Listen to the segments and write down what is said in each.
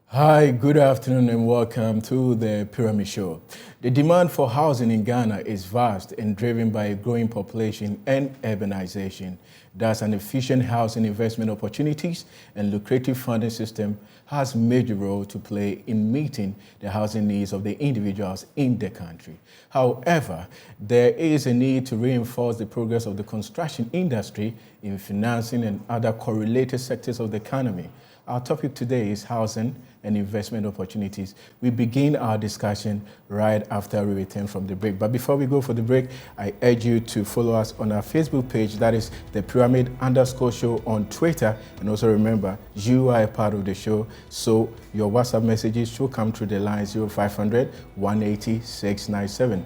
Hi, good afternoon and welcome to the Pyramid Show. The demand for housing in Ghana is vast and driven by a growing population and urbanization. Thus, an efficient housing investment opportunities and lucrative funding system has a major role to play in meeting the housing needs of the individuals in the country. However, there is a need to reinforce the progress of the construction industry in financing and other correlated sectors of the economy. Our topic today is housing and investment opportunities. We begin our discussion right after we return from the break. But before we go for the break, I urge you to follow us on our Facebook page, that is the Pyramid_Show on Twitter. And also remember, you are a part of the show, so your WhatsApp messages should come through the line 0500 180 697,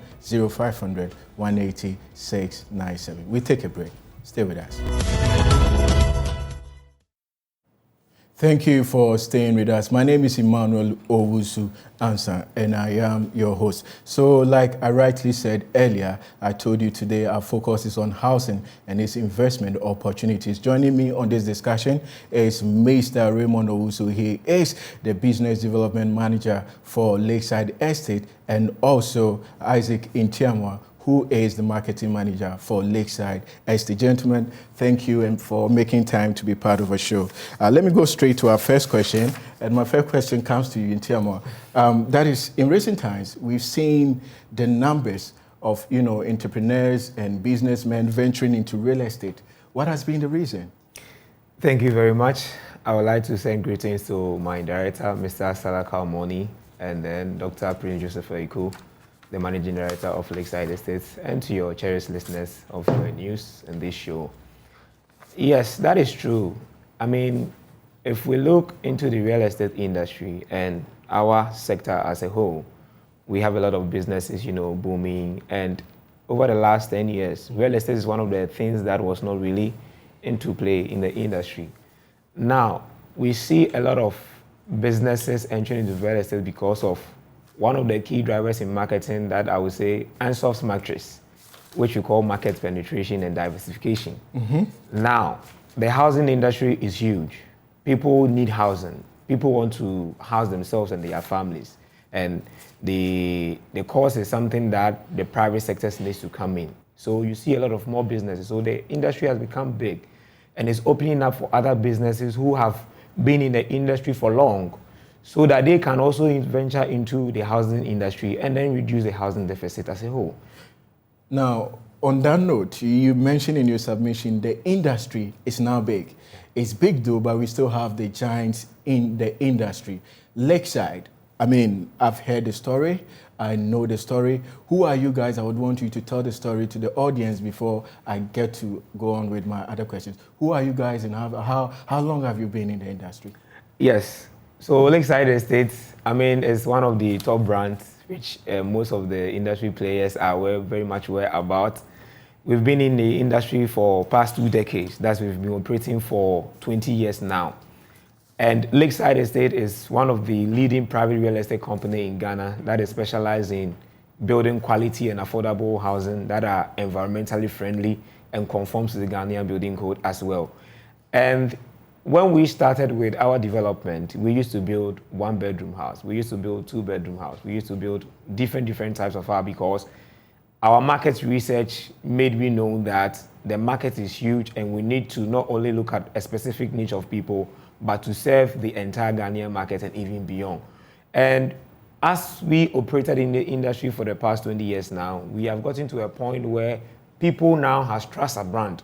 0500 180 697. We take a break. Stay with us. Thank you for staying with us. My name is Emmanuel Owusu Ansa, and I am your host. So like I rightly said earlier, I told you today our focus is on housing and its investment opportunities. Joining me on this discussion is Mr. Raymond Owusu. He is the Business Development Manager for Lakeside Estate, and also Isaac Intiamwa, who is the marketing manager for Lakeside Estate. Gentlemen, thank you and for making time to be part of our show. Let me go straight to our first question. And my first question comes to you, Intiamwa. That is, in recent times, we've seen the numbers of entrepreneurs and businessmen venturing into real estate. What has been the reason? Thank you very much. I would like to send greetings to my director, Mr. Salaka Omoni, and then Dr. Prince Joseph Eiku, the Managing Director of Lakeside Estates, and to your cherished listeners of your news and this show. Yes, that is true. I mean, if we look into the real estate industry and our sector as a whole, we have a lot of businesses, booming. And over the last 10 years, real estate is one of the things that was not really into play in the industry. Now, we see a lot of businesses entering into real estate because of one of the key drivers in marketing that I would say Ansoff's matrix, which we call market penetration and diversification. Now, the housing industry is huge. People need housing. People want to house themselves and their families. And the cost is something that the private sector needs to come in. So you see a lot of more businesses. So the industry has become big and is opening up for other businesses who have been in the industry for long, so that they can also venture into the housing industry and then reduce the housing deficit as a whole. Now, on that note, you mentioned in your submission the industry is now big. It's big though, but we still have the giants in the industry. Lakeside, I mean, I've heard the story. I know the story. Who are you guys? I would want you to tell the story to the audience before I get to go on with my other questions. Who are you guys and how long have you been in the industry? Yes. So Lakeside Estates, I mean, is one of the top brands which most of the industry players are very much aware about. We've been in the industry for past 2 decades. That's we've been operating for 20 years now. And Lakeside Estate is one of the leading private real estate company in Ghana that is specialized in building quality and affordable housing that are environmentally friendly and conforms to the Ghanaian building code as well. And when we started with our development, we used to build 1-bedroom house. We used to build 2-bedroom house. We used to build different types of house because our market research made me know that the market is huge and we need to not only look at a specific niche of people, but to serve the entire Ghanaian market and even beyond. And as we operated in the industry for the past 20 years now, we have gotten to a point where people now has trust a brand.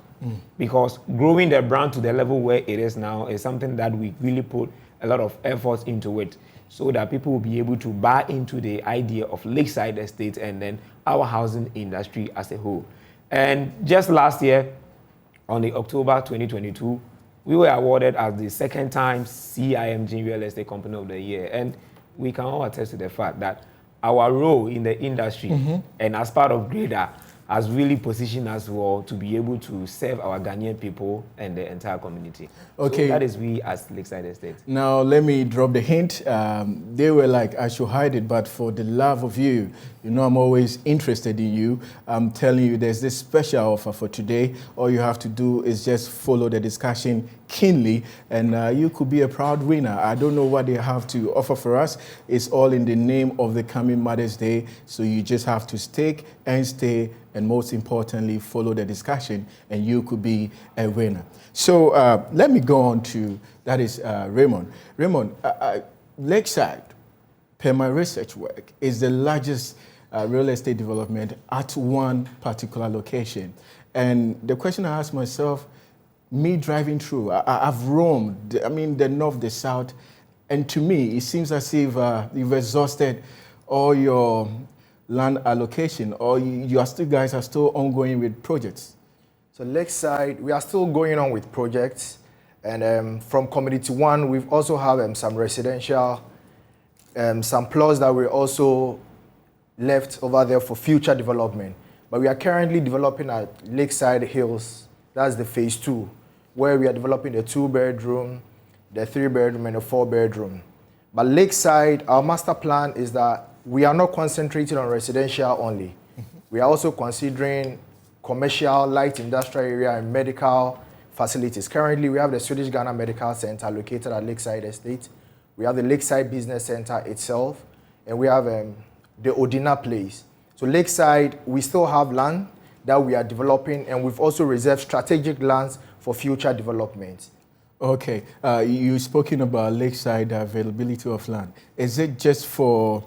Because growing the brand to the level where it is now is something that we really put a lot of effort into it, so that people will be able to buy into the idea of Lakeside Estate and then our housing industry as a whole. And just last year, on the October 2022, we were awarded as the second time CIMG Real Estate Company of the Year. And we can all attest to the fact that our role in the industry and as part of Grader has really positioned us well to be able to serve our Ghanaian people and the entire community. Okay. So that is we as Lakeside Estate. Now, let me drop the hint. They were like, I should hide it, but for the love of you, I'm always interested in you. I'm telling you, there's this special offer for today. All you have to do is just follow the discussion keenly, and you could be a proud winner. I don't know what they have to offer for us. It's all in the name of the coming Mother's Day, so you just have to stick and stay, and most importantly, follow the discussion, and you could be a winner. So let me go on to, that is Raymond. Raymond, Lakeside, per my research work, is the largest real estate development at one particular location. And the question I ask myself, me driving through, I've roamed, I mean, the north, the south, and to me, it seems as if you've exhausted all your land allocation, or you guys are still ongoing with projects. So Lakeside, we are still going on with projects. And from Community 1, we've also have some residential, some plots that we also left over there for future development. But we are currently developing at Lakeside Hills. That's the phase 2, where we are developing the 2-bedroom, the 3-bedroom, and the 4-bedroom. But Lakeside, our master plan is that we are not concentrating on residential only. We are also considering commercial, light industrial area, and medical facilities. Currently, we have the Swedish Ghana Medical Center located at Lakeside Estate. We have the Lakeside Business Center itself, and we have the Odina Place. So Lakeside, we still have land that we are developing, and we've also reserved strategic lands for future development. Okay, you've spoken about Lakeside availability of land. Is it just for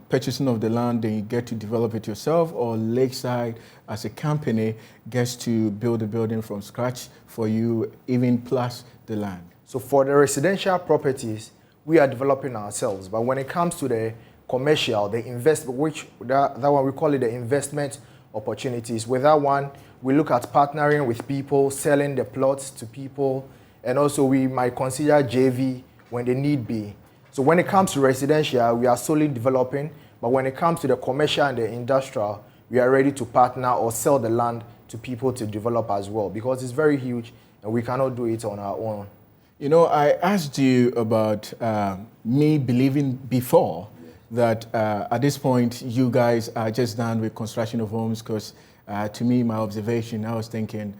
purchasing of the land and you get to develop it yourself, or Lakeside as a company gets to build a building from scratch for you, even plus the land? So for the residential properties, we are developing ourselves. But when it comes to the commercial, the investment, which that one we call it the investment opportunities. With that one, we look at partnering with people, selling the plots to people, and also we might consider JV when the need be. So when it comes to residential, we are solely developing, but when it comes to the commercial and the industrial, we are ready to partner or sell the land to people to develop as well, because it's very huge and we cannot do it on our own. You know, I asked you about me believing before that at this point you guys are just done with construction of homes, because to me, my observation, I was thinking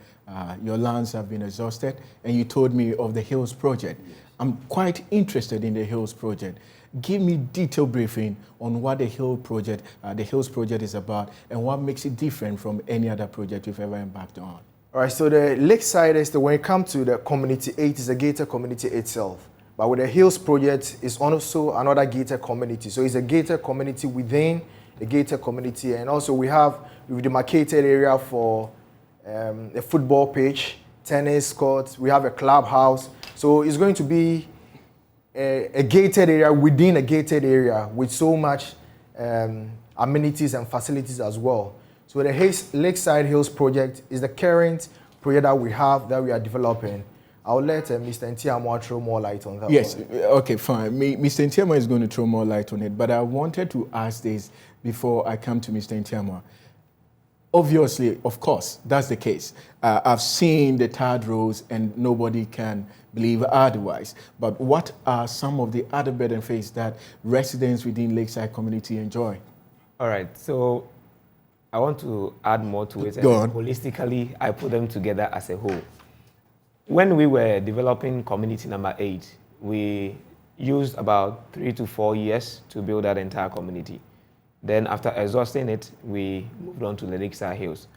your lands have been exhausted, and you told me of the Hills project. I'm quite interested in the Hills project. Give me detailed briefing on what the Hills project is about, and what makes it different from any other project you've ever embarked on. All right, so the Lakeside is when it comes to the Community 8, it's a gated community itself. But with the Hills project, it's also another gated community. So it's a gated community within the gated community. And also we've demarcated area for a football pitch, tennis court, we have a clubhouse. So it's going to be a gated area within a gated area with so much amenities and facilities as well. So the Lakeside Hills project is the current project that we have, that we are developing. I'll let Mr. Ntiamwa throw more light on that. Yes, one. okay, fine. Mr. Ntiamwa is going to throw more light on it, but I wanted to ask this before I come to Mr. Ntiamwa. Obviously, of course, that's the case. I've seen the tarred roads and nobody can believe otherwise. But what are some of the other benefits that residents within Lakeside community enjoy? All right, so I want to add more to it. Go on. Holistically, I put them together as a whole. When we were developing community number 8, we used about 3 to 4 years to build that entire community. Then after exhausting it, we moved on to the Lakeside Hills.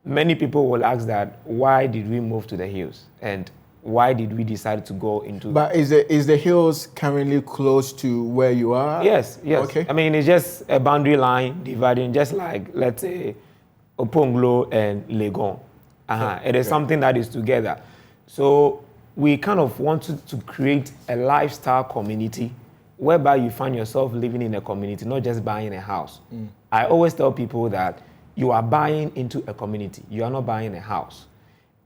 Many people will ask that, why did we move to the hills? And why did we decide to go into... But is the hills currently close to where you are? Yes, yes. Okay. I mean, it's just a boundary line dividing, just like, let's say, Oponglo and Legon. It is something that is together. So we kind of wanted to create a lifestyle community whereby you find yourself living in a community, not just buying a house. I always tell people that you are buying into a community. You are not buying a house.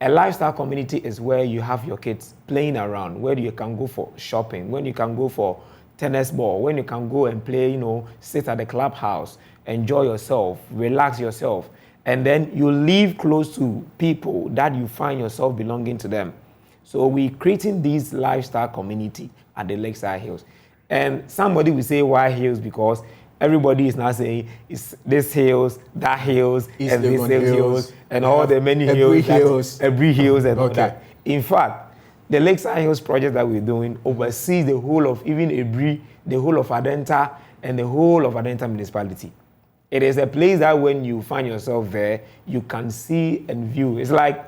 A lifestyle community is where you have your kids playing around, where you can go for shopping, when you can go for tennis ball, when you can go and play, sit at the clubhouse, enjoy yourself, relax yourself. And then you live close to people that you find yourself belonging to them. So we're creating this lifestyle community at the Lakeside Hills. And somebody will say, why hills? Because everybody is now saying, it's this hills, that hills, and this hills, and all the many hills, Hills. every hills and all that. In fact, the Lakeside Hills project that we're doing oversees the whole of even Ebri, the whole of Adenta, and the whole of Adenta municipality. It is a place that when you find yourself there, you can see and view. It's like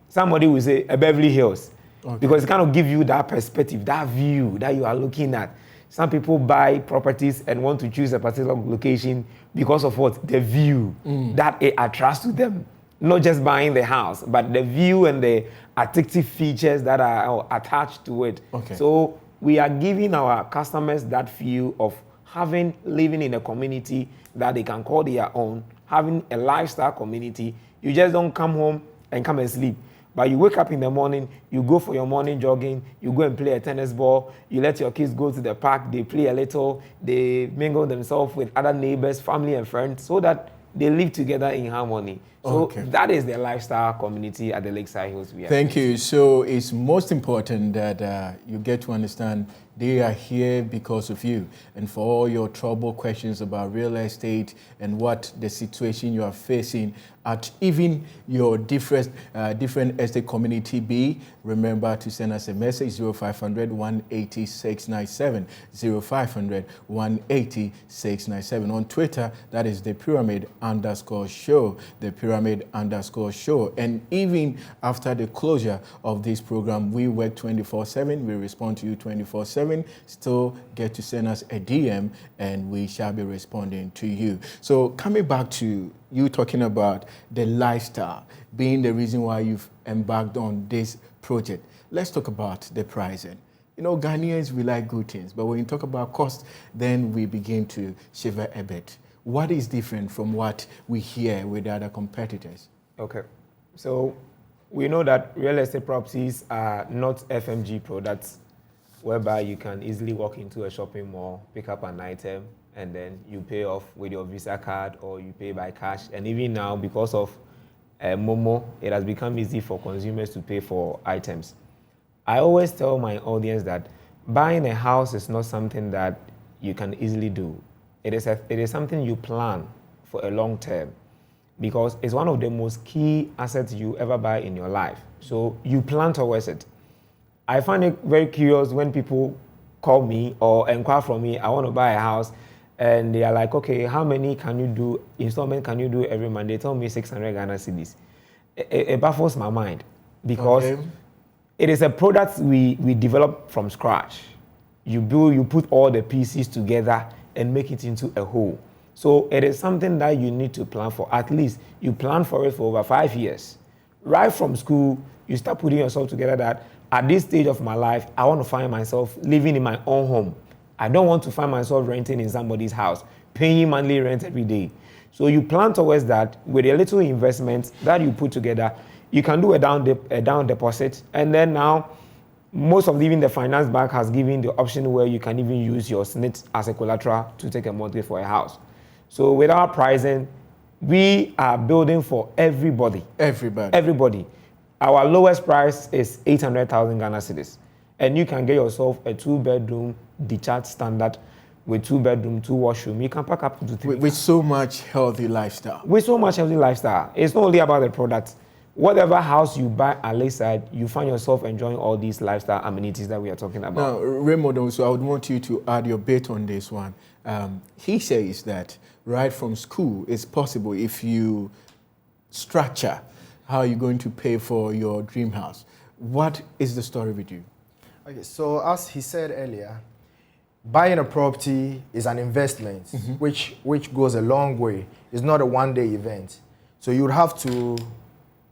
somebody will say a Beverly Hills, because it kind of gives you that perspective, that view that you are looking at. Some people buy properties and want to choose a particular location because of what? The view that it attracts to them. Not just buying the house, but the view and the attractive features that are attached to it. Okay. So we are giving our customers that feel of living in a community that they can call their own, having a lifestyle community. You just don't come home and come and sleep. But you wake up in the morning, you go for your morning jogging, you go and play a tennis ball, you let your kids go to the park, they play a little, they mingle themselves with other neighbors, family and friends, so that they live together in harmony. So that is the lifestyle community at the Lakeside Hills. Thank you. So it's most important that you get to understand they are here because of you. And for all your trouble questions about real estate and what the situation you are facing at even your different estate community be, remember to send us a message 0500 180 697, 0500 180 697. On Twitter, that is the Pyramid_Show, the Pyramid_Show. And even after the closure of this program, we work 24/7. We respond to you 24/7. Still get to send us a DM and we shall be responding to you. So coming back to you talking about the lifestyle being the reason why you've embarked on this project, let's talk about the pricing. You know, Ghanaians, we like good things, but when you talk about cost, then we begin to shiver a bit. What is different from what we hear with other competitors? Okay, so we know that real estate properties are not FMG products whereby you can easily walk into a shopping mall, pick up an item, and then you pay off with your Visa card or you pay by cash. And even now, because of Momo, it has become easy for consumers to pay for items. I always tell my audience that buying a house is not something that you can easily do. It is something you plan for a long term, because it's one of the most key assets you ever buy in your life. So you plan towards it. I find it very curious when people call me or inquire from me, I want to buy a house, and they are like, okay, how many installment can you do every month? They tell me 600 Ghana cedis. It baffles my mind, because it is a product we develop from scratch. You put all the pieces together and make it into a whole. So it is something that you need to plan for. At least you plan for it for over 5 years. Right from school, you start putting yourself together that at this stage of my life, I want to find myself living in my own home. I don't want to find myself renting in somebody's house, paying monthly rent every day. So you plan towards that with a little investment that you put together. You can do a down deposit, and then now most of even the finance bank has given the option where you can even use your SNIT as a collateral to take a mortgage for a house. So with our pricing, we are building for everybody. Everybody. Our lowest price is 800,000 Ghana cedis. And you can get yourself a 2-bedroom detached standard with 2-bedroom, 2-washroom. You can pack up to 3. With so much healthy lifestyle. With so much healthy lifestyle. It's not only about the product. Whatever house you buy at Lakeside, you find yourself enjoying all these lifestyle amenities that we are talking about. Now, Raymond, also, I would want you to add your bit on this one. He says that right from school, it's possible if you structure how you're going to pay for your dream house. What is the story with you? Okay, so as he said earlier, buying a property is an investment, which goes a long way. It's not a one-day event. So you would have to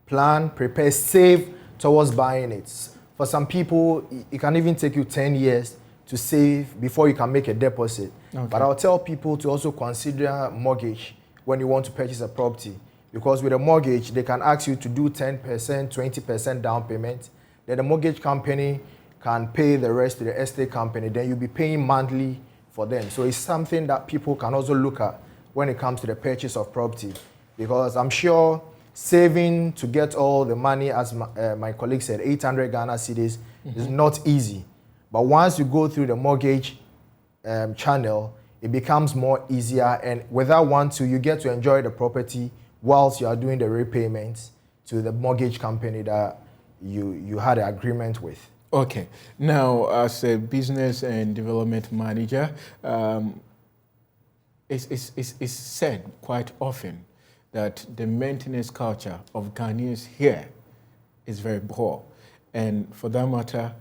plan, prepare, save towards buying it. For some people, it can even take you 10 years to save before you can make a deposit. Okay. But I'll tell people to also consider mortgage when you want to purchase a property. Because with a mortgage, they can ask you to do 10%, 20% down payment. Then the mortgage company can pay the rest to the estate company. Then you'll be paying monthly for them. So it's something that people can also look at when it comes to the purchase of property. Because I'm sure saving to get all the money, as my colleague said, 800 Ghana cedis is not easy. But once you go through the mortgage channel, it becomes more easier. And without one, you get to enjoy the property whilst you are doing the repayments to the mortgage company that you had an agreement with. Okay. Now, as a business and development manager, it's said quite often that the maintenance culture of Ghanaians here is very poor. And for that matter,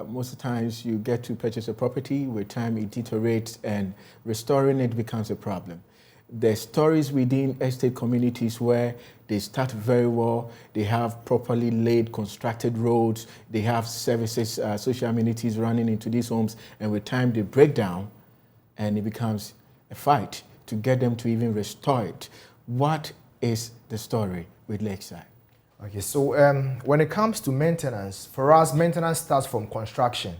most of the times you get to purchase a property, with time it deteriorates and restoring it becomes a problem. There's stories within estate communities where they start very well, they have properly laid, constructed roads, they have services, social amenities running into these homes, and with time they break down and it becomes a fight to get them to even restore it. What is the story with Lakeside? Okay, so when it comes to maintenance, for us, maintenance starts from construction,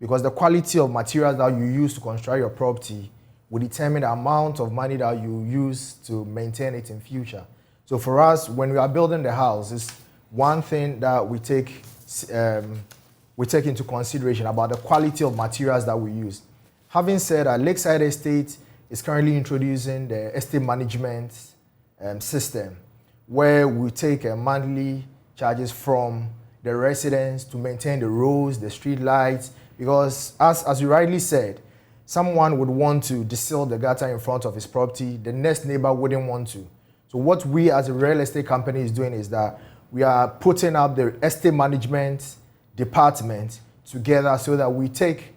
because the quality of materials that you use to construct your property will determine the amount of money that you use to maintain it in future. So for us, when we are building the house, it's one thing that we take into consideration about the quality of materials that we use. Having said that, Lakeside Estate is currently introducing the estate management system, where we take monthly charges from the residents to maintain the roads, the street lights, because as you rightly said, someone would want to deseal the gutter in front of his property, the next neighbor wouldn't want to. So what we as a real estate company is doing is that we are putting up the estate management department together so that we take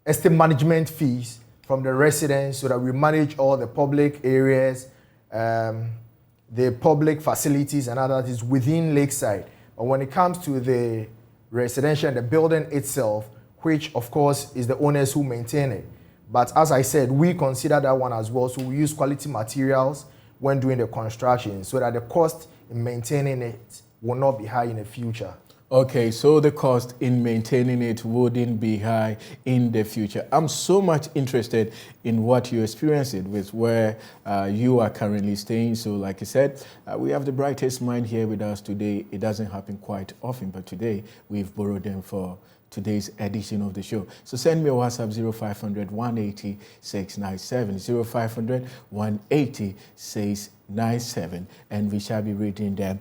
estate management fees from the residents so that we manage all the public areas, the public facilities and other things within Lakeside. But when it comes to the residential and the building itself, which of course is the owners who maintain it. But as I said, we consider that one as well. So we use quality materials when doing the construction so that the cost in maintaining it will not be high in the future. Okay, so the cost in maintaining it wouldn't be high in the future. I'm so much interested in what you're experiencing with where you are currently staying. So like I said, we have the brightest mind here with us today. It doesn't happen quite often, but today we've borrowed them for today's edition of the show. So send me a WhatsApp 0500 180 697, 0500 180 697, and we shall be reading them.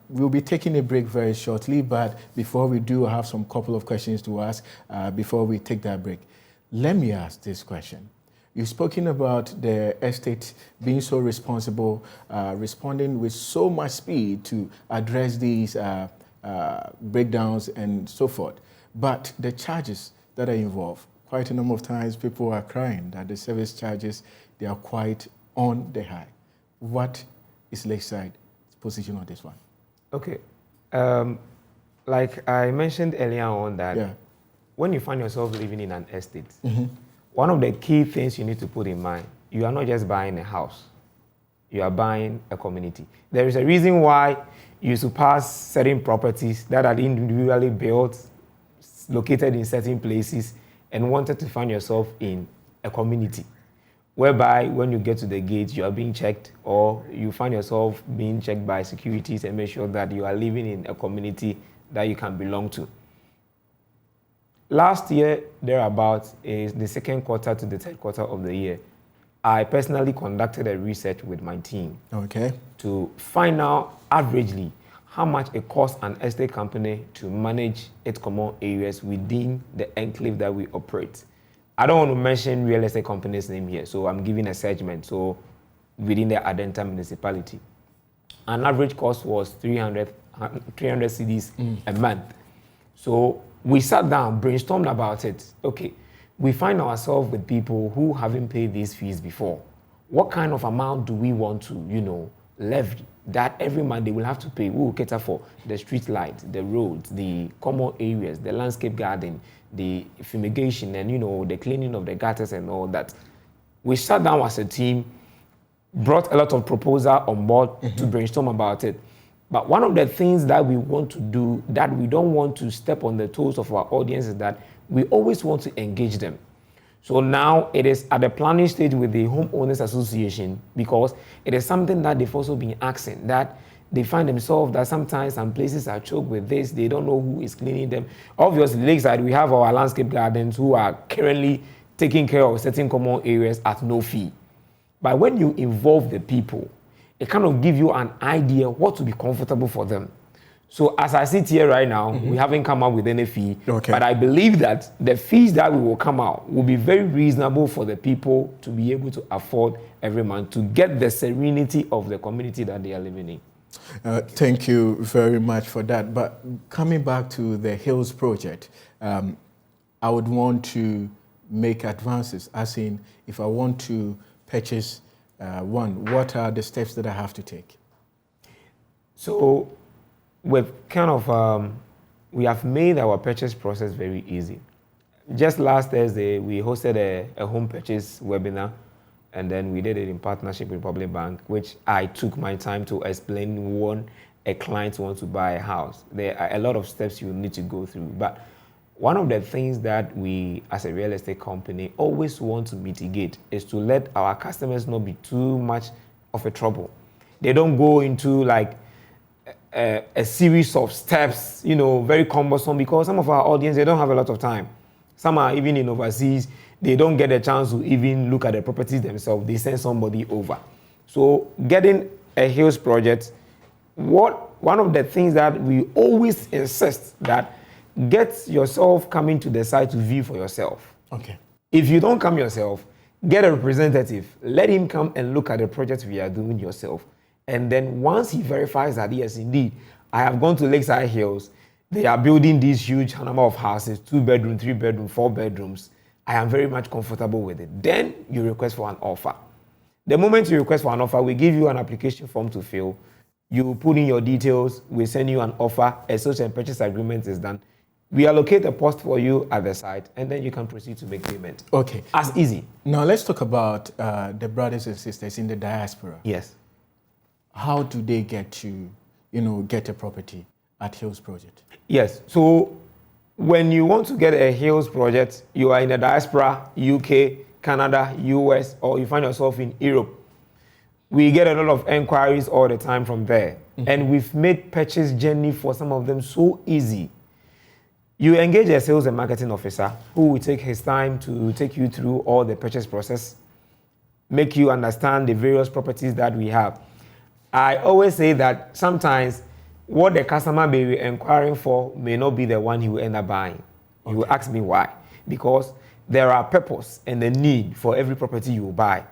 We'll be taking a break very shortly, but before we do, I have some couple of questions to ask before we take that break. Let me ask this question. You've spoken about the estate being so responsible, responding with so much speed to address these breakdowns and so forth. But the charges that are involved, quite a number of times people are crying that the service charges, they are quite on the high. What is Lakeside's position on this one? Okay. Like I mentioned earlier on that when you find yourself living in an estate, one of the key things you need to put in mind, you are not just buying a house, you are buying a community. There is a reason why you surpass certain properties that are individually built, located in certain places, and wanted to find yourself in a community whereby when you get to the gate, you are being checked, or you find yourself being checked by securities and make sure that you are living in a community that you can belong to. Last year, thereabouts, is the second quarter to the third quarter of the year, I personally conducted a research with my team to find out averagely how much it costs an estate company to manage its common areas within the enclave that we operate. I don't want to mention real estate company's name here, so I'm giving a segment. So within the Adenta municipality, an average cost was 300 cedis a month. So we sat down, brainstormed about it. Okay, we find ourselves with people who haven't paid these fees before. What kind of amount do we want to, levy that every month they will have to pay? We will cater for the street lights, the roads, the common areas, the landscape garden, the fumigation, and the cleaning of the gutters and all that. We sat down as a team, brought a lot of proposals on board to brainstorm about it. But one of the things that we want to do, that we don't want to step on the toes of our audience, is that we always want to engage them. So now it is at the planning stage with the Homeowners Association, because it is something that they've also been asking, that they find themselves that sometimes some places are choked with this, they don't know who is cleaning them. Obviously, Lakeside, we have our landscape gardens who are currently taking care of certain common areas at no fee. But when you involve the people, it kind of gives you an idea what to be comfortable for them. So as I sit here right now, we haven't come up with any fee, Okay. but I believe that the fees that we will come out will be very reasonable for the people to be able to afford every month to get the serenity of the community that they are living in. Thank you very much for that. But coming back to the Hills project, I would want to make advances, as in if I want to purchase one, what are the steps that I have to take? So we've kind of, we have made our purchase process very easy. Just last Thursday, we hosted a home purchase webinar, and then we did it in partnership with Public Bank, which I took my time to explain when a client wants to buy a house. There are a lot of steps you need to go through, but one of the things that we, as a real estate company, always want to mitigate is to let our customers not be too much of a trouble. They don't go into like a series of steps, you know, very cumbersome, because some of our audience, they don't have a lot of time. Some are even in overseas. They don't get a chance to even look at the properties themselves. They send somebody over. So getting a Hills project, one of the things that we always insist that get yourself coming to the site to view for yourself. Okay. If you don't come yourself, get a representative. Let him come and look at the project we are doing yourself. And then once he verifies that, yes, indeed, I have gone to Lakeside Hills, they are building these huge number of houses, 2-bedroom, 3-bedroom, 4-bedrooms. I am very much comfortable with it. Then you request for an offer. The moment you request for an offer, we give you an application form to fill. You put in your details, we send you an offer, a sales and purchase agreement is done. We allocate a post for you at the site, and then you can proceed to make payment. Okay. As easy. Now let's talk about the brothers and sisters in the diaspora. Yes. How do they get to, get a property at Hills Project? Yes. So when you want to get a Hills project, you are in the diaspora, UK, Canada, US, or you find yourself in Europe. We get a lot of inquiries all the time from there. Mm-hmm. And we've made purchase journey for some of them so easy. You engage a sales and marketing officer who will take his time to take you through all the purchase process, make you understand the various properties that we have. I always say that sometimes what the customer may be inquiring for may not be the one he will end up buying. Okay. He will ask me why. Because there are purpose and the need for every property you will buy.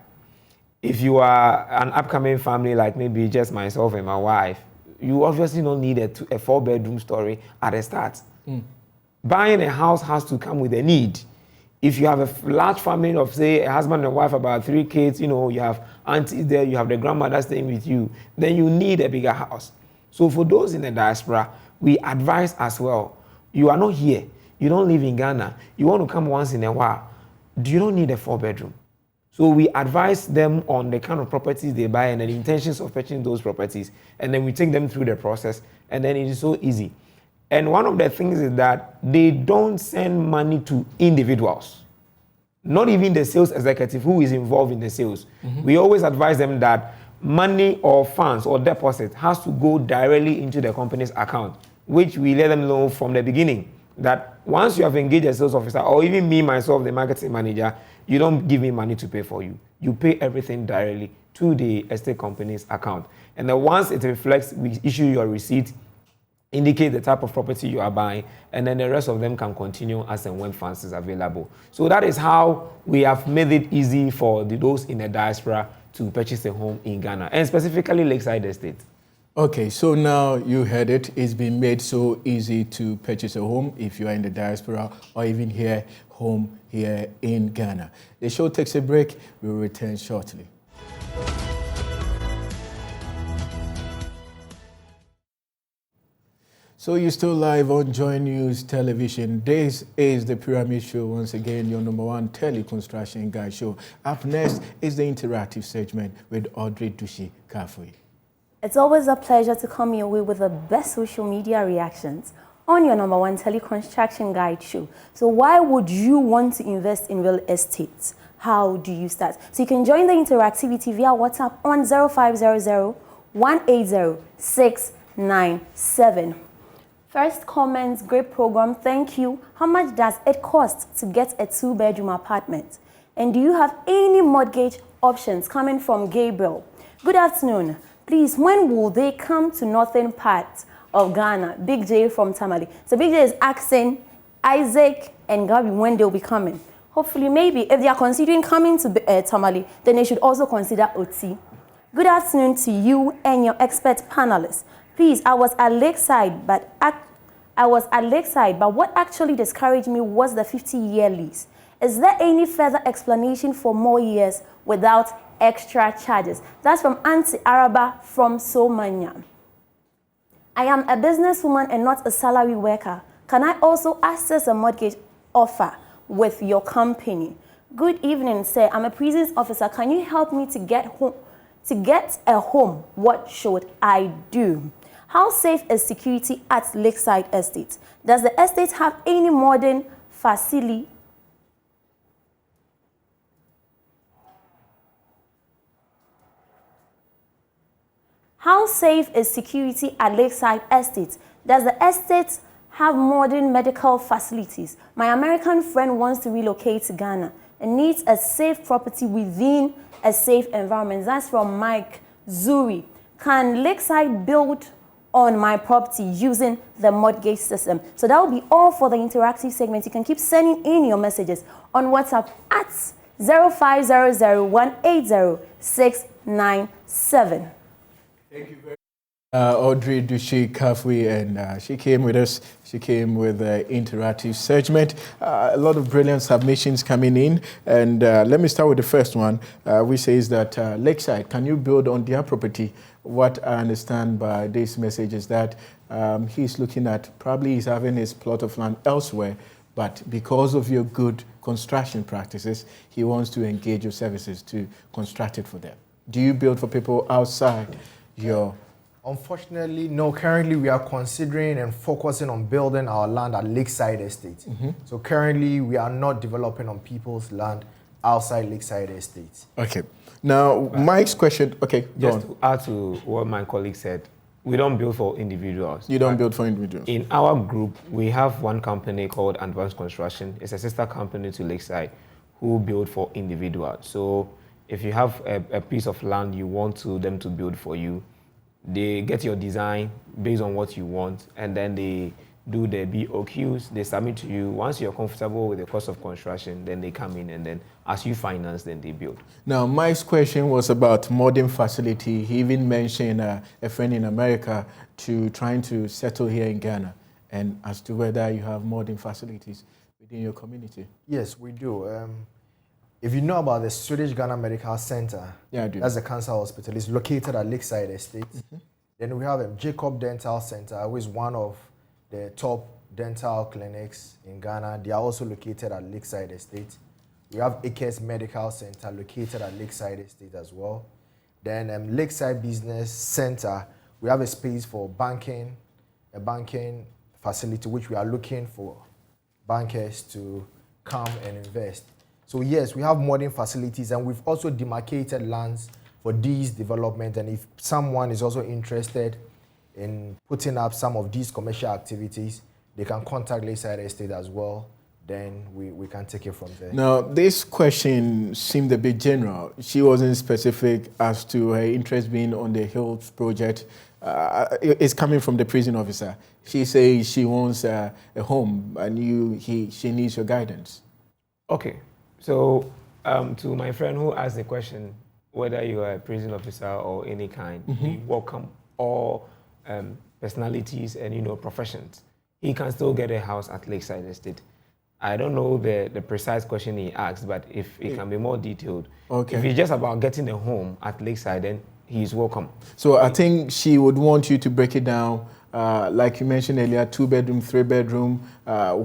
If you are an upcoming family like maybe just myself and my wife, you obviously don't need a 4-bedroom story at the start. Buying a house has to come with a need. If you have a large family of, say, a husband and wife, about 3 kids, you have aunties there, you have the grandmother staying with you, then you need a bigger house. So for those in the diaspora, we advise as well, you are not here, you don't live in Ghana, you want to come once in a while, you don't need a 4-bedroom. So we advise them on the kind of properties they buy and the intentions of purchasing those properties, and then we take them through the process, and then it is so easy. And one of the things is that they don't send money to individuals, not even the sales executive who is involved in the sales. Mm-hmm. We always advise them that money or funds or deposit has to go directly into the company's account, which we let them know from the beginning that once you have engaged a sales officer, or even me, myself, the marketing manager, you don't give me money to pay for you. You pay everything directly to the estate company's account. And then once it reflects, we issue your receipt, indicate the type of property you are buying, and then the rest of them can continue as and when funds is available. So that is how we have made it easy for those in the diaspora to purchase a home in Ghana, and specifically Lakeside Estate. Okay, so now you heard it. It's been made so easy to purchase a home if you are in the diaspora or even home here in Ghana. The show takes a break. We'll return shortly. So you're still live on Joy News Television. This is the Pyramid Show, once again, your #1 tele-construction guide show. Up next is the interactive segment with Audrey Dushi-Kafui. It's always a pleasure to come your way with the best social media reactions on your #1 tele-construction guide show. So why would you want to invest in real estate? How do you start? So you can join the interactivity via WhatsApp on 0500 180 697. First comments, great program, thank you. How much does it cost to get a 2-bedroom apartment? And do you have any mortgage options? Coming from Gabriel. Good afternoon. Please, when will they come to northern part of Ghana, Big J from Tamale. So Big J is asking Isaac and Gabby when they'll be coming. Hopefully, maybe if they are considering coming to Tamale, then they should also consider OT. Good afternoon to you and your expert panelists. Please, I was at Lakeside, but what actually discouraged me was the 50-year lease. Is there any further explanation for more years without extra charges? That's from Auntie Araba from Somanya. I am a businesswoman and not a salary worker. Can I also access a mortgage offer with your company? Good evening, sir. I'm a prisons officer. Can you help me to get a home? What should I do? How safe is security at Lakeside Estate? Does the estate have any modern facility? How safe is security at Lakeside Estate? Does the estate have modern medical facilities? My American friend wants to relocate to Ghana and needs a safe property within a safe environment. That's from Mike Zuri. Can Lakeside build on my property using the mortgage system? So that will be all for the interactive segment. You can keep sending in your messages on WhatsApp at 0500180697. Thank you very much. Audrey Dushi Kafui, and she came with us. She came with an interactive segment. A lot of brilliant submissions coming in. And let me start with the first one, which says that Lakeside, can you build on their property? What I understand by this message is that he's looking at, probably he's having his plot of land elsewhere, but because of your good construction practices, he wants to engage your services to construct it for them. Do you build for people outside your... Unfortunately, no. Currently, we are considering and focusing on building our land at Lakeside Estate. Mm-hmm. So currently, we are not developing on people's land outside Lakeside Estate. Okay. Now, Mike's question... Okay, just to add to what my colleague said, we don't build for individuals. You don't build for individuals? In our group, we have one company called Advanced Construction. It's a sister company to Lakeside who build for individuals. So if you have a piece of land you want them to build for you, they get your design based on what you want, and then they do the BOQs, they submit to you. Once you're comfortable with the cost of construction, then they come in, and then as you finance, then they build. Now, Mike's question was about modern facility. He even mentioned a friend in America trying to settle here in Ghana, and as to whether you have modern facilities within your community. Yes, we do. If you know about the Swedish Ghana Medical Center, yeah, I do. That's a cancer hospital. It's located at Lakeside Estate. Mm-hmm. Then we have Jacob Dental Center, who is one of the top dental clinics in Ghana. They are also located at Lakeside Estate. We have Akers Medical Center located at Lakeside Estate as well. Then Lakeside Business Center, we have a space for banking, a banking facility which we are looking for bankers to come and invest. So yes, we have modern facilities, and we've also demarcated lands for these developments. And if someone is also interested in putting up some of these commercial activities, they can contact Lakeside Estate as well. Then we can take it from there. Now, this question seemed a bit general. She wasn't specific as to her interest being on the health project. It's coming from the prison officer. She says she wants a home, and she needs your guidance. Okay. So, to my friend who asked the question, whether you are a prison officer or any kind, mm-hmm. we welcome all personalities and professions. He can still get a house at Lakeside Estate. I don't know the precise question he asked, but if it can be more detailed, okay. If it's just about getting a home at Lakeside, then he's welcome. So I think she would want you to break it down, like you mentioned earlier, 2-bedroom, 3-bedroom,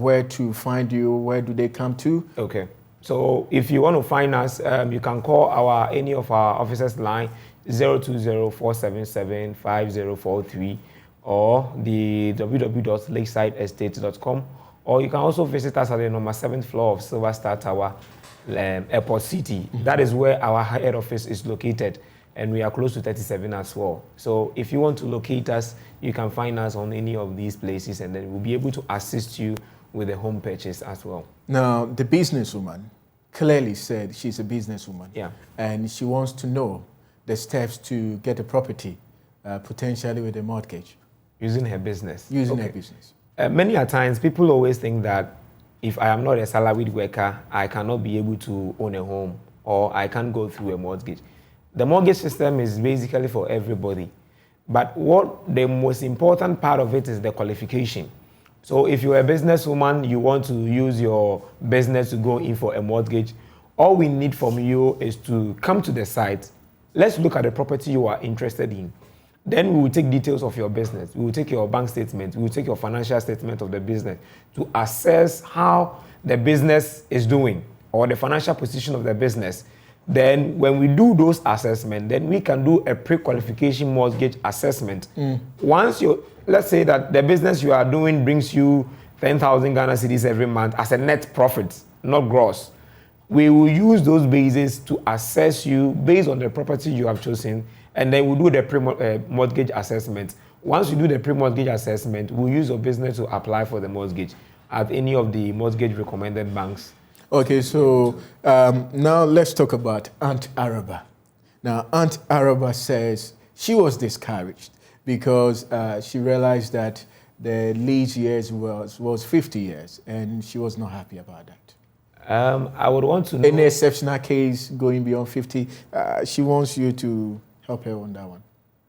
where to find you, where do they come to? Okay. So if you want to find us, you can call any of our officers' line, 020-477-5043, or the www.lakesideestate.com, or you can also visit us at the number 7th floor of Silver Star Tower, Airport City. Mm-hmm. That is where our head office is located, and we are close to 37 as well. So if you want to locate us, you can find us on any of these places, and then we'll be able to assist you with the home purchase as well. Now, the businesswoman clearly said she's a businesswoman. Yeah. And she wants to know the steps to get a property, potentially with a mortgage. Using her business. Using her business. Many a times, people always think that if I am not a salaried worker, I cannot be able to own a home or I can't go through a mortgage. The mortgage system is basically for everybody. But what the most important part of it is the qualification. So if you're a businesswoman, you want to use your business to go in for a mortgage, all we need from you is to come to the site. Let's look at the property you are interested in. Then we will take details of your business. We will take your bank statement. We will take your financial statement of the business to assess how the business is doing or the financial position of the business. Then when we do those assessments, then we can do a pre-qualification mortgage assessment. Once let's say that the business you are doing brings you 10,000 Ghana cedis every month as a net profit, not gross. We will use those bases to assess you based on the property you have chosen, and then we'll do the pre-mortgage assessment. Once you do the pre-mortgage assessment, we'll use your business to apply for the mortgage at any of the mortgage recommended banks. Okay, so now let's talk about Aunt Araba. Now, Aunt Araba says she was discouraged because she realized that the lease years was 50 years, and she was not happy about that. I would want to know... Any exceptional case going beyond 50, she wants you to help her on that one.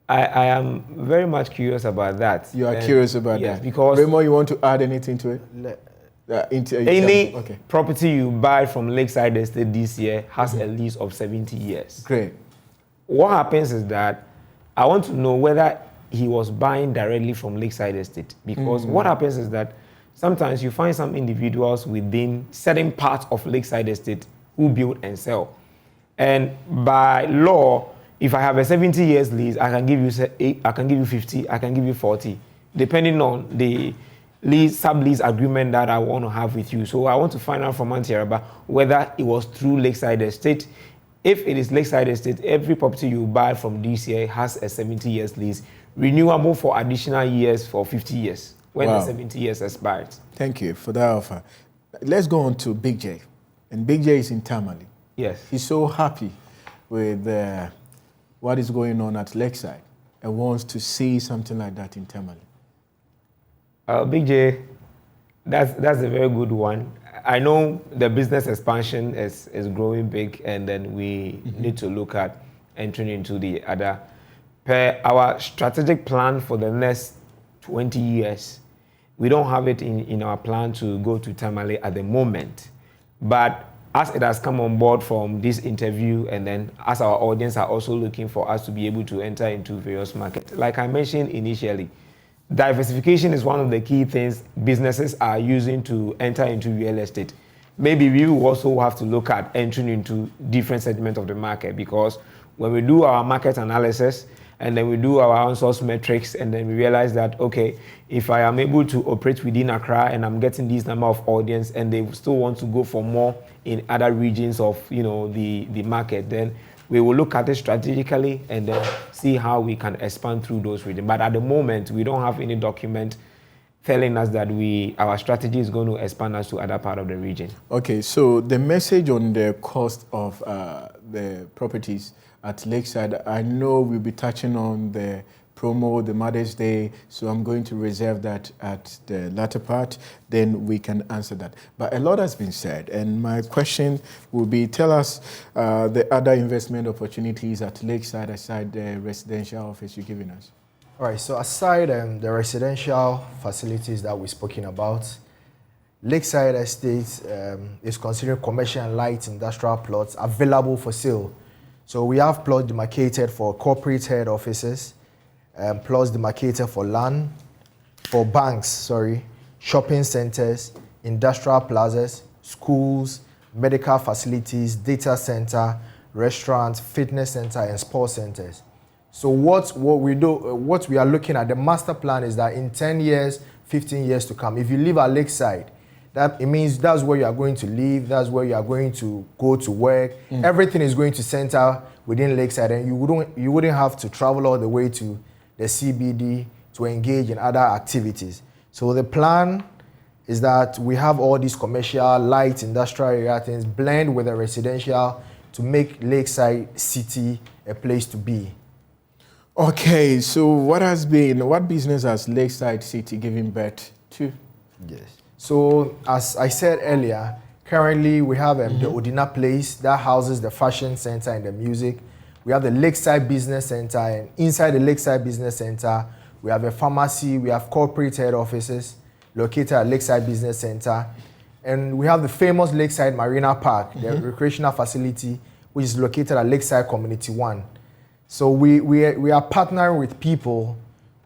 I am very much curious about that. You are curious about yes, that? Because... Remo, you want to add anything to it? Any property you buy from Lakeside Estate this year has a lease of 70 years. Great. What happens is that I want to know whether he was buying directly from Lakeside Estate, because what happens is that sometimes you find some individuals within certain parts of Lakeside Estate who build and sell. And by law, if I have a 70 years lease, I can give you 50, I can give you 40, depending on the sublease agreement that I want to have with you. So I want to find out from Auntie Araba whether it was through Lakeside Estate. If it is Lakeside Estate, every property you buy from this year has a 70 years lease, renewable for additional years for 50 years when the 70 years expires. Thank you for that offer. Let's go on to Big J. And Big J is in Tamale. Yes. He's so happy with what is going on at Lakeside and wants to see something like that in Tamale. Big J, that's a very good one. I know the business expansion is growing big, and then we need to look at entering into the other. Per our strategic plan for the next 20 years, we don't have it in our plan to go to Tamale at the moment. But as it has come on board from this interview, and then as our audience are also looking for us to be able to enter into various markets, like I mentioned initially, diversification is one of the key things businesses are using to enter into real estate. Maybe we will also have to look at entering into different segments of the market, because when we do our market analysis and then we do our own source metrics, and then we realize that, okay, if I am able to operate within Accra and I'm getting this number of audience and they still want to go for more in other regions of the market, then we will look at it strategically and then see how we can expand through those regions. But at the moment, we don't have any document telling us that our strategy is going to expand us to other part of the region. Okay, so the message on the cost of the properties at Lakeside, I know we'll be touching on the promo, the Mother's Day, so I'm going to reserve that at the latter part, then we can answer that. But a lot has been said, and my question will be, tell us the other investment opportunities at Lakeside aside the residential office you're giving us. All right, so aside the residential facilities that we've spoken about, Lakeside Estate is considering commercial and light industrial plots available for sale. So we have plots demarcated for corporate head offices, plots demarcated for land, for banks, shopping centers, industrial plazas, schools, medical facilities, data center, restaurants, fitness center, and sports centers. So what we are looking at, the master plan is that in 10 years, 15 years to come, if you live at Lakeside, it means that's where you are going to live, that's where you are going to go to work. Everything is going to center within Lakeside, and you wouldn't have to travel all the way to the CBD to engage in other activities. So the plan is that we have all these commercial, light, industrial area things blend with the residential to make Lakeside City a place to be. Okay, so what business has Lakeside City given birth to? Yes. So as I said earlier, currently we have the Odina Place that houses the fashion center and the music. We have the Lakeside Business Center, and inside the Lakeside Business Center, we have a pharmacy, we have corporate head offices located at Lakeside Business Center, and we have the famous Lakeside Marina Park, the recreational facility, which is located at Lakeside Community 1. So we are partnering with people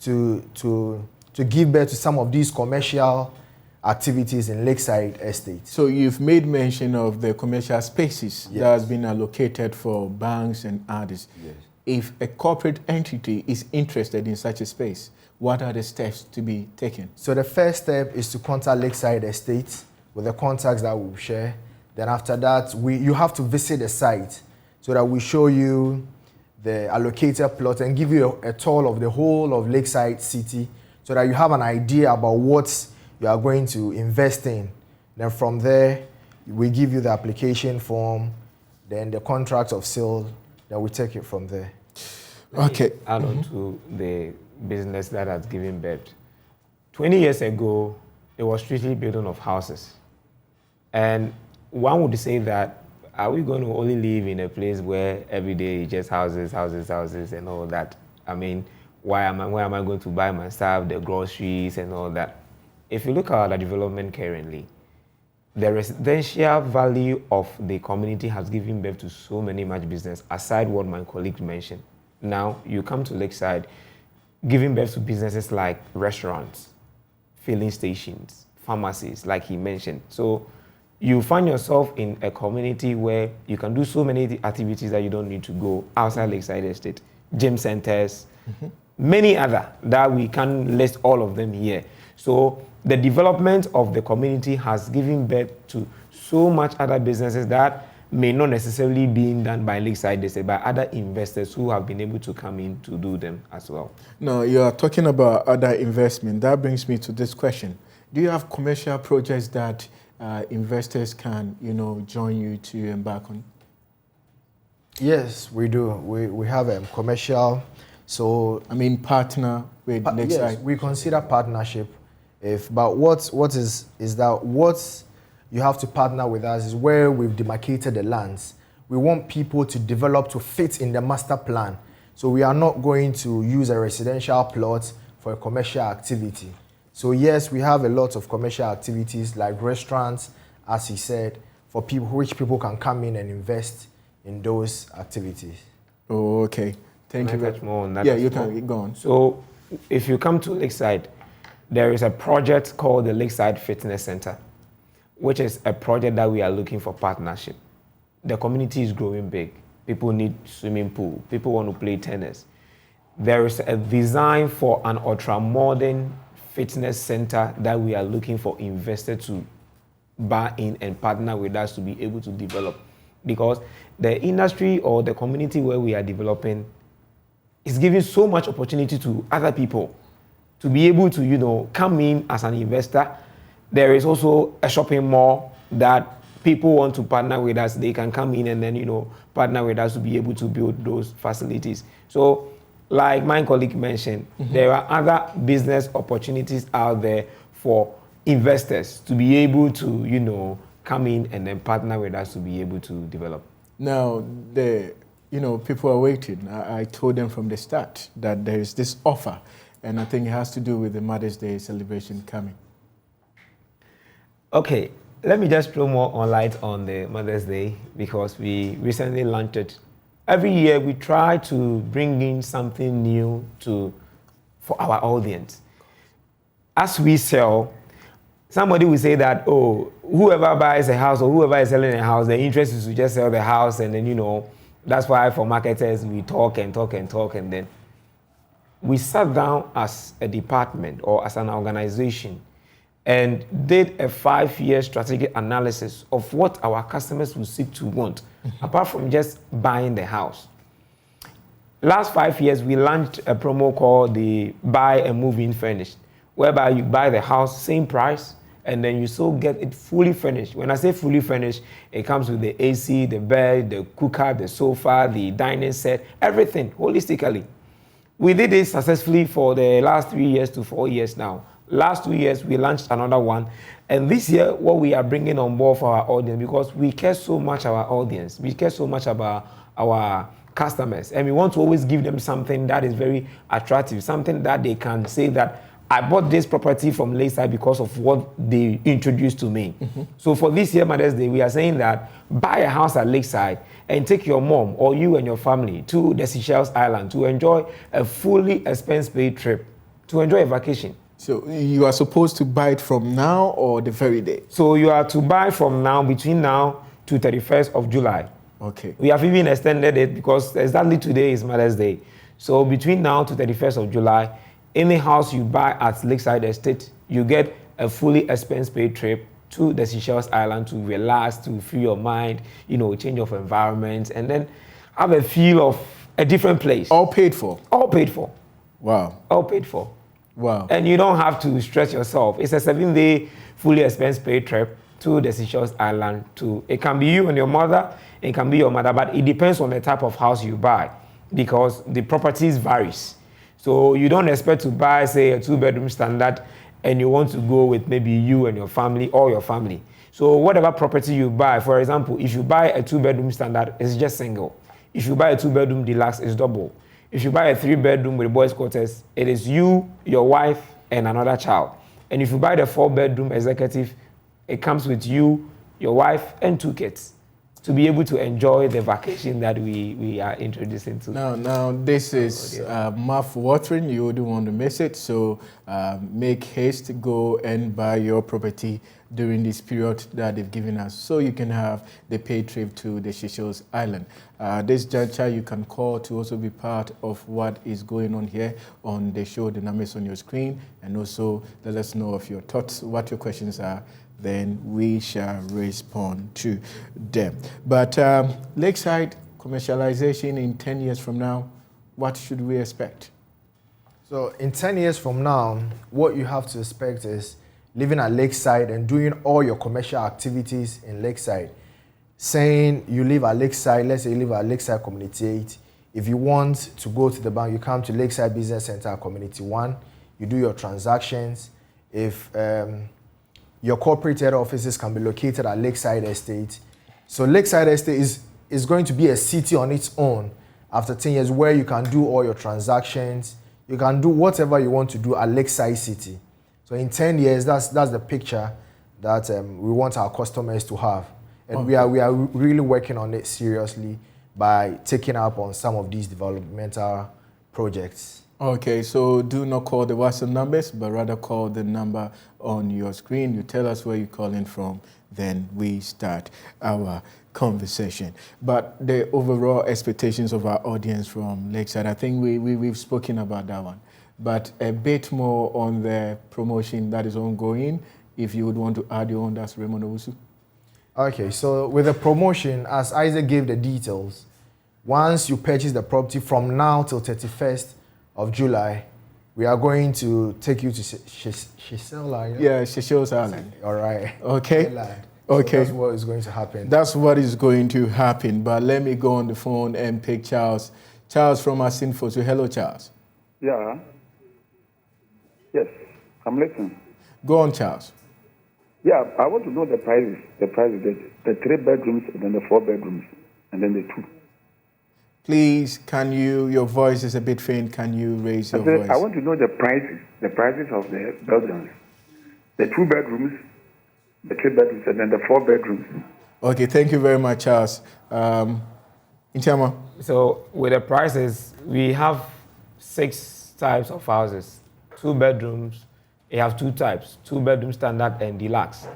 to give birth to some of these commercial activities in Lakeside Estate. So you've made mention of the commercial spaces that has been allocated for banks and others. Yes. If a corporate entity is interested in such a space, what are the steps to be taken? So the first step is to contact Lakeside Estate with the contacts that we'll share. Then after that, you have to visit the site so that we show you the allocated plot and give you a tour of the whole of Lakeside City so that you have an idea about what you are going to invest in. Then from there, we give you the application form, then the contract of sale, then we take it from there. Okay. Add on to the business that has given birth. 20 years ago, it was strictly building of houses. And one would say that, are we going to only live in a place where every day just houses and all that? I mean, where am I going to buy my stuff, the groceries and all that? If you look at the development currently, the residential value of the community has given birth to so many much business, aside what my colleague mentioned. Now, you come to Lakeside, giving birth to businesses like restaurants, filling stations, pharmacies, like he mentioned. So you find yourself in a community where you can do so many activities that you don't need to go outside Lakeside Estate, gym centers, many other that we can't list all of them here. So the development of the community has given birth to so much other businesses that may not necessarily be done by Lakeside Estate, by other investors who have been able to come in to do them as well. Now, you are talking about other investment. That brings me to this question. Do you have commercial projects that investors can, join you to embark on? Yes, we do. We have a commercial. So I mean, partner with Lakeside. Yes, we consider partnership. But what you have to partner with us is where we've demarcated the lands. We want people to develop to fit in the master plan. So we are not going to use a residential plot for a commercial activity. So yes, we have a lot of commercial activities like restaurants, as he said, for people, which people can come in and invest in those activities. Oh, okay. Thank you. Touch more on that. Yeah, you can go on. So if you come to Lakeside, there is a project called the Lakeside Fitness Center, which is a project that we are looking for partnership. The community is growing big. People need swimming pool. People want to play tennis. There is a design for an ultra-modern fitness center that we are looking for investors to buy in and partner with us to be able to develop. Because the industry or the community where we are developing is giving so much opportunity to other people to be able to, come in as an investor. There is also a shopping mall that people want to partner with us. They can come in and then, partner with us to be able to build those facilities. So, like my colleague mentioned, there are other business opportunities out there for investors to be able to, come in and then partner with us to be able to develop. Now, people are waiting. I told them from the start that there is this offer, and I think it has to do with the Mother's Day celebration coming. Okay, let me just throw more light on the Mother's Day because we recently launched it. Every year we try to bring in something new for our audience. As we sell, somebody will say that, whoever buys a house or whoever is selling a house, the interest is to just sell the house, and then, that's why for marketers we talk, and then we sat down as a department or as an organization and did a 5-year strategic analysis of what our customers will seek to want, apart from just buying the house. Last 5 years, we launched a promo called the Buy and Move In Furnished, whereby you buy the house, same price, and then you still get it fully furnished. When I say fully furnished, it comes with the AC, the bed, the cooker, the sofa, the dining set, everything, holistically. We did it successfully for the last 3 years to 4 years now. Last 2 years, we launched another one. And this year, what we are bringing on board for our audience, because we care so much about our audience, we care so much about our customers, and we want to always give them something that is very attractive, something that they can say that I bought this property from Lakeside because of what they introduced to me. So for this year Mother's Day, we are saying that buy a house at Lakeside and take your mom or you and your family to the Seychelles Island to enjoy a fully expense-paid trip, to enjoy a vacation. So you are supposed to buy it from now or the very day? So you are to buy from now, between now to 31st of July. Okay. We have even extended it because exactly today is Mother's Day. So between now to 31st of July, any house you buy at Lakeside Estate, you get a fully expense-paid trip to the Seychelles Island to relax, to free your mind, change of environment, and then have a feel of a different place. All paid for? All paid for. Wow. All paid for. Wow. And you don't have to stress yourself. It's a 7-day fully expense-paid trip to the Seychelles Island. It can be you and your mother, it can be your mother, but it depends on the type of house you buy because the properties varies. So you don't expect to buy, say, a 2-bedroom standard and you want to go with maybe you and your family or your family. So whatever property you buy, for example, if you buy a 2-bedroom standard, it's just single. If you buy a 2-bedroom deluxe, it's double. If you buy a 3-bedroom with boys' quarters, it is you, your wife, and another child. And if you buy the 4-bedroom executive, it comes with you, your wife, and 2 kids to be able to enjoy the vacation that we are introducing to. Now this is mouth-watering. You wouldn't want to miss it. So make haste to go and buy your property during this period that they've given us so you can have the paid trip to the Seychelles Island. This juncture you can call to also be part of what is going on here on the show. The numbers on your screen, and also let us know of your thoughts, what your questions are. Then we shall respond to them. But Lakeside commercialization in 10 years from now, what should we expect? So in 10 years from now, what you have to expect is living at Lakeside and doing all your commercial activities in Lakeside. Saying you live at Lakeside, let's say you live at Lakeside Community 8. If you want to go to the bank, you come to Lakeside Business Center Community 1. You do your transactions. If your corporate head offices can be located at Lakeside Estate. So Lakeside Estate is going to be a city on its own after 10 years where you can do all your transactions. You can do whatever you want to do at Lakeside City. So in 10 years, that's the picture that we want our customers to have. And okay. we are really working on it seriously by taking up on some of these developmental projects. Okay, so do not call the WhatsApp numbers, but rather call the number on your screen. You tell us where you're calling from, then we start our conversation. But the overall expectations of our audience from Lakeside, I think we've spoken about that one. But a bit more on the promotion that is ongoing. If you would want to add your own, that's Raymond Owusu. Okay, so with the promotion, as Isaac gave the details, once you purchase the property from now till 31st of July, we are going to take you to Seychelles Island. Yeah, Seychelles Island. All right. Okay. So okay. that's what is going to happen. That's what is going to happen. But let me go on the phone and pick Charles. Charles from Asinfo. So hello, Charles. Yeah. Yes, I'm listening. Go on, Charles. Yeah, I want to know the prices. The 3 bedrooms, and then the 4 bedrooms, and then the 2. Please, your voice is a bit faint. Can you raise your voice? I want to know the prices of the buildings. The 2 bedrooms, the 3 bedrooms, and then the 4 bedrooms. Okay, thank you very much, Charles. Intiama. So with the prices, we have 6 types of houses. 2 bedrooms, we have 2 types, 2-bedroom standard and deluxe.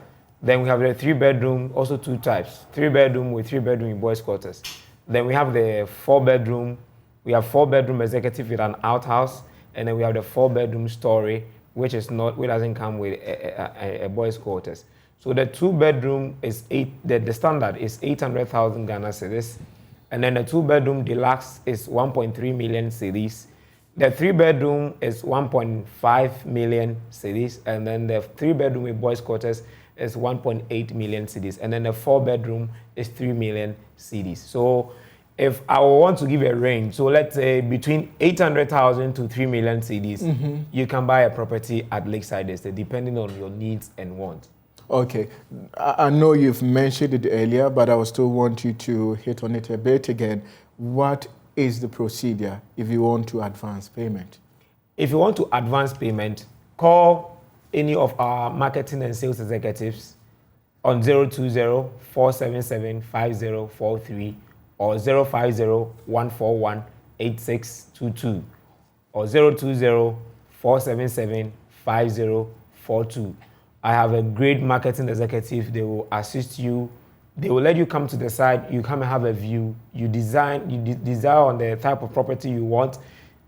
Then we have the 3-bedroom, also 2 types, 3-bedroom with 3-bedroom in boys' quarters. Then we have the 4-bedroom. We have 4-bedroom executive with an outhouse, and then we have the 4-bedroom story, which doesn't come with a boys' quarters. So the 2-bedroom is the standard is 800,000 Ghana cedis, and then the 2-bedroom deluxe is 1.3 million cedis. The 3-bedroom is 1.5 million cedis, and then the 3-bedroom with boys' quarters is 1.8 million cedis, and then the 4-bedroom is 3 million cedis. So if I want to give a range, so let's say between 800,000 to 3 million cedis, you can buy a property at Lakeside Estate, depending on your needs and wants. Okay. I know you've mentioned it earlier, but I will still want you to hit on it a bit again. What is the procedure if you want to advance payment? If you want to advance payment, call any of our marketing and sales executives on 020-477-5043 or 050-141-8622 or 020-477-5042. I have a great marketing executive. They will assist you. They will let you come to the site. You come and have a view. You desire on the type of property you want.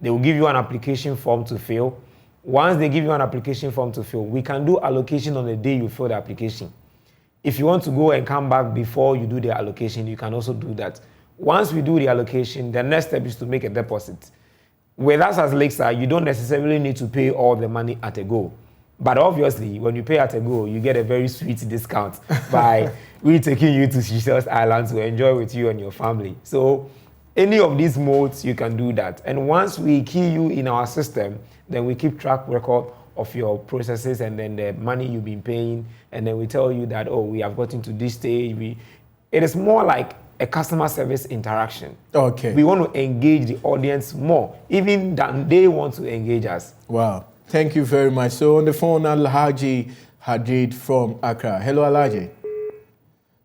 They will give you an application form to fill. Once they give you an application form to fill, we can do allocation on the day you fill the application. If you want to go and come back before you do the allocation, you can also do that. Once we do the allocation, the next step is to make a deposit. With us as Lakeside, you don't necessarily need to pay all the money at a go. But obviously, when you pay at a go, you get a very sweet discount by we taking you to Seychelles Island to enjoy with you and your family. So any of these modes, you can do that. And once we key you in our system, then we keep track record of your processes and then the money you've been paying. And then we tell you that, oh, we have gotten to this stage. It is more like a customer service interaction. Okay. We want to engage the audience more, even than they want to engage us. Wow. Thank you very much. So on the phone, Alhaji Hadid from Accra. Hello, Alhaji.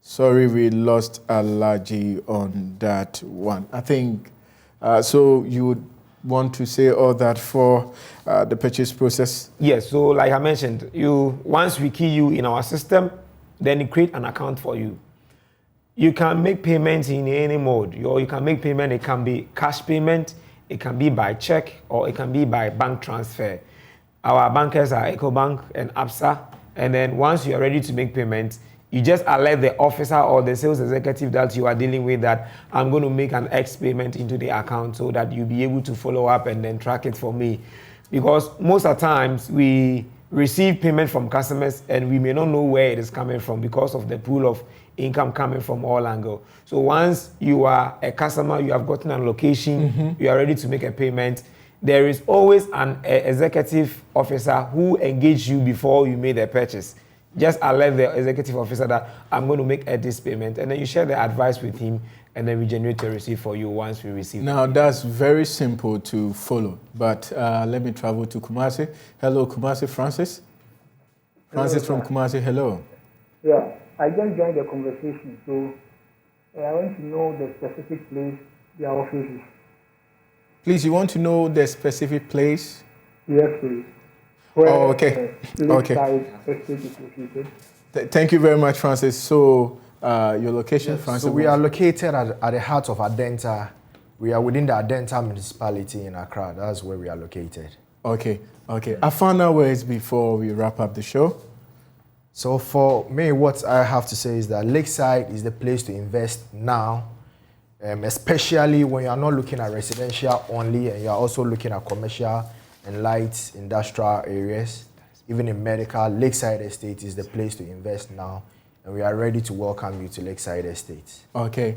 Sorry, we lost Alhaji on that one. I think, so you would want to say all that for the purchase process? Yes, so like I mentioned, once we key you in our system, then it create an account for you. You can make payments in any mode. Or you can make payment, it can be cash payment, it can be by check, or it can be by bank transfer. Our bankers are EcoBank and ABSA. And then once you are ready to make payments, you just alert the officer or the sales executive that you are dealing with that I'm going to make an X payment into the account so that you'll be able to follow up and then track it for me. Because most of the times we receive payment from customers and we may not know where it is coming from because of the pool of income coming from all angles. So once you are a customer, you have gotten a location, you are ready to make a payment, there is always an executive officer who engaged you before you made the purchase. Just alert the executive officer that I'm going to make this payment, and then you share the advice with him, and then we generate a receipt for you once we receive it. Now, that's very simple to follow, but let me travel to Kumasi. Hello, Kumasi, Francis. Francis from Kumasi, hello. Yeah, I just joined the conversation, so I want to know the specific place their office is. Please, you want to know the specific place? Yes, please. Where, okay. Lakeside Estate is located. Thank you very much, Francis. So, your location, yes, Francis? So we are located at the heart of Adenta. We are within the Adenta municipality in Accra. That's where we are located. Okay. A final words before we wrap up the show. So for me, what I have to say is that Lakeside is the place to invest now, especially when you are not looking at residential only and you are also looking at commercial and light industrial areas. Even in medical, Lakeside Estate is the place to invest now, and we are ready to welcome you to Lakeside Estate. Okay.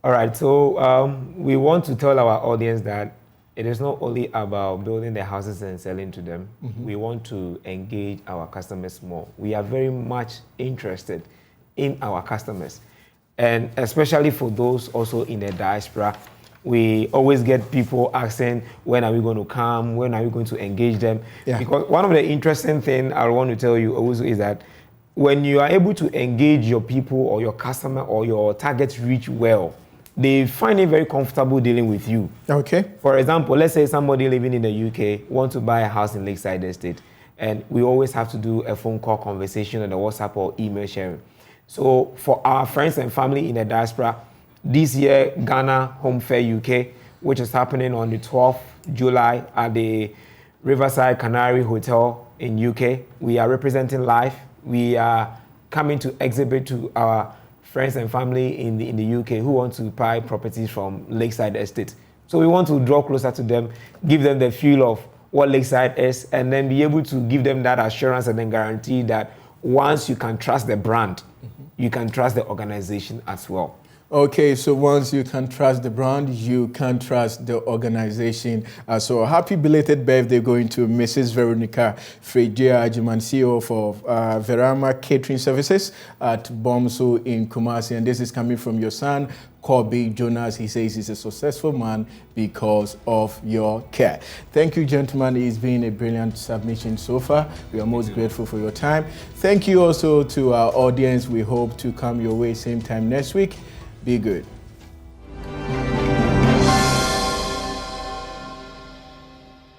All right, so we want to tell our audience that it is not only about building the houses and selling to them. We want to engage our customers more. We are very much interested in our customers. And especially for those also in the diaspora, we always get people asking, when are we going to come? When are we going to engage them? Yeah. Because one of the interesting things I want to tell you also is that when you are able to engage your people or your customer or your target reach well, they find it very comfortable dealing with you. Okay. For example, let's say somebody living in the UK wants to buy a house in Lakeside Estate, and we always have to do a phone call conversation or the WhatsApp or email sharing. So for our friends and family in the diaspora, this year, Ghana Home Fair UK, which is happening on the 12th July at the Riverside Canary Hotel in UK. We are representing live. We are coming to exhibit to our friends and family in the UK who want to buy properties from Lakeside Estate. So we want to draw closer to them, give them the feel of what Lakeside is, and then be able to give them that assurance and then guarantee that once you can trust the brand, you can trust the organization as well. Okay, so once you can trust the brand, you can trust the organization. So happy belated birthday going to Mrs. Veronica Frejia Ajiman, CEO for Verama Catering Services at Bomso in Kumasi. And this is coming from your son, Kobe Jonas. He says he's a successful man because of your care. Thank you, gentlemen. It's been a brilliant submission so far. We are most grateful for your time. Thank you also to our audience. We hope to come your way same time next week. Be good.